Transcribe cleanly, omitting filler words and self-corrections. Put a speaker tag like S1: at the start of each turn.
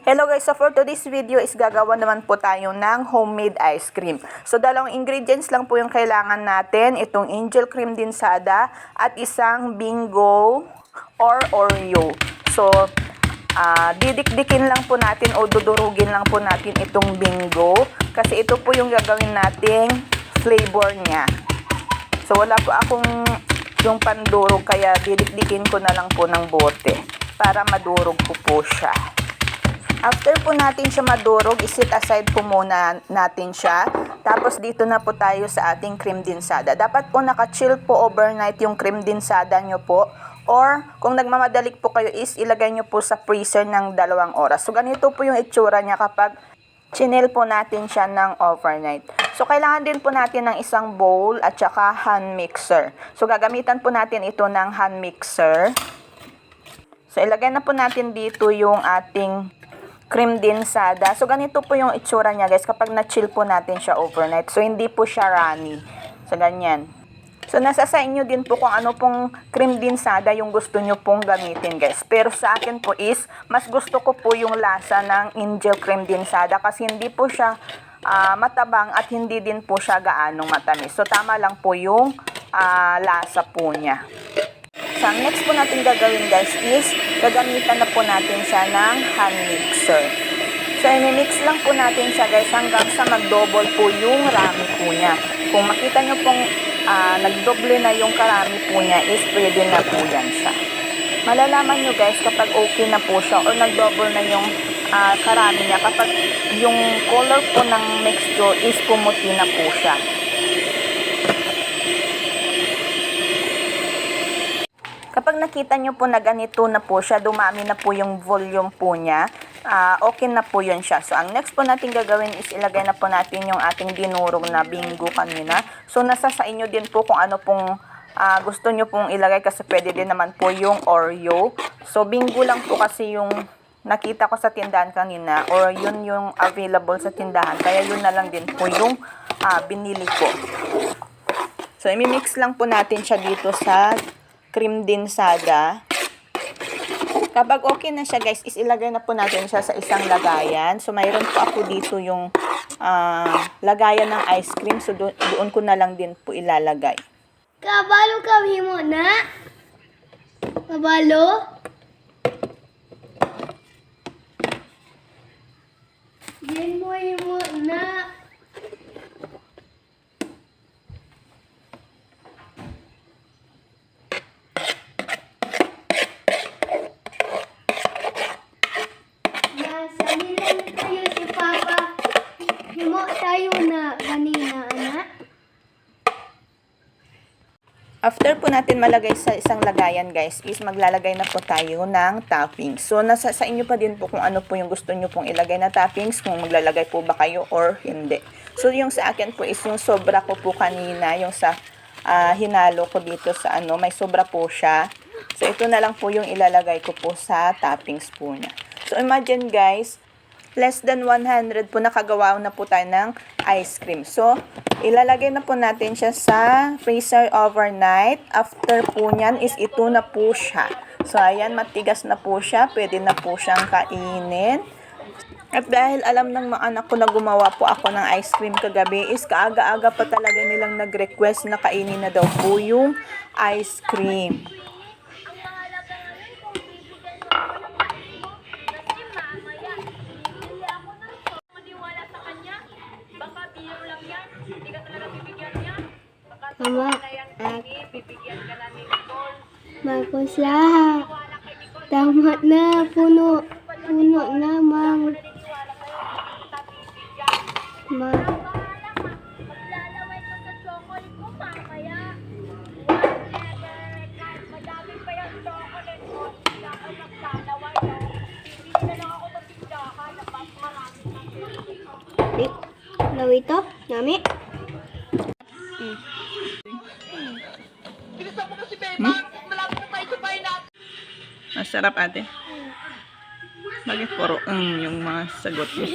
S1: Hello guys, so for today's video is gagawa naman po tayo ng homemade ice cream. So dalawang ingredients lang po yung kailangan natin, itong angel cream dinsada at isang bingo or Oreo. So didikdikin lang po natin o dudurugin lang po natin itong bingo kasi ito po yung gagawin nating flavor niya. So wala po akong yung pandurog kaya didikdikin ko na lang po ng bote para madurog po siya. After po natin siya madurog, isit aside po muna natin siya. Tapos dito na po tayo sa ating cream dinsada. Dapat po naka-chill po overnight yung cream dinsada nyo po. Or kung nagmamadalik po kayo is ilagay nyo po sa freezer ng 2 oras. So ganito po yung itsura niya kapag chinil po natin siya ng overnight. So kailangan din po natin ng isang bowl at saka hand mixer. So gagamitan po natin ito ng hand mixer. So ilagay na po natin dito yung ating cream dinsada. So, ganito po yung itsura niya, guys, kapag na-chill po natin siya overnight. So, hindi po siya runny. So, ganyan. So, nasa sa inyo din po kung ano pong cream dinsada yung gusto nyo pong gamitin, guys. Pero sa akin po is, mas gusto ko po yung lasa ng angel cream dinsada kasi hindi po siya matabang at hindi din po siya gaanong matamis. So, tama lang po yung lasa po niya. So, ang next po natin gagawin, guys, is gagamitan na po natin siya ng hand mixer. So, i-mix lang po natin siya, guys, hanggang sa mag-double po yung rami po niya. Kung makita nyo pong nag-double na yung karami po niya, is pwede na po yan siya. Malalaman nyo, guys, kapag okay na po siya or nag-double na yung karami niya, kapag yung color po ng mixture is pumuti na po siya. Kapag nakita nyo po na ganito na po siya, dumami na po yung volume po niya, okay na po yun siya. So, ang next po natin gagawin is ilagay na po natin yung ating dinurog na bingo kanina. So, nasa sa inyo din po kung ano pong gusto nyo pong ilagay kasi pwede din naman po yung Oreo. So, bingo lang po kasi yung nakita ko sa tindahan kanina or yun yung available sa tindahan. Kaya yun na lang din po yung binili ko. So, imimix lang po natin siya dito sa cream dinsada. Kapag okay na siya, guys, is ilagay na po natin siya sa isang lagayan. So, mayroon po ako dito yung lagayan ng ice cream. So, doon ko na lang din po ilalagay.
S2: Kabalo kami mo na. Kabalo. Yan mo na.
S1: After po natin malagay sa isang lagayan, guys, is maglalagay na po tayo ng toppings. So, nasa sa inyo pa din po kung ano po yung gusto nyo pong ilagay na toppings, kung maglalagay po ba kayo or hindi. So, yung sa akin po is yung sobra ko po kanina, yung sa hinalo ko dito sa may sobra po siya. So, ito na lang po yung ilalagay ko po sa toppings po niya. So, imagine, guys, less than 100 po nakagawa na po tayo ng ice cream. So, ilalagay na po natin siya sa freezer overnight. After po niyan is ito na po siya. So, ayan, matigas na po siya. Pwede na po siyang kainin. At dahil alam ng mga anak ko na gumawa po ako ng ice cream kagabi, is kaaga-aga pa talaga nilang nag-request na kainin na daw po yung ice cream.
S2: Mama, bagos lang. Tama na, puno na, Mang. Lawi ito, Nami.
S1: Masarap, ate. Bakit puro yung mga sagot mo?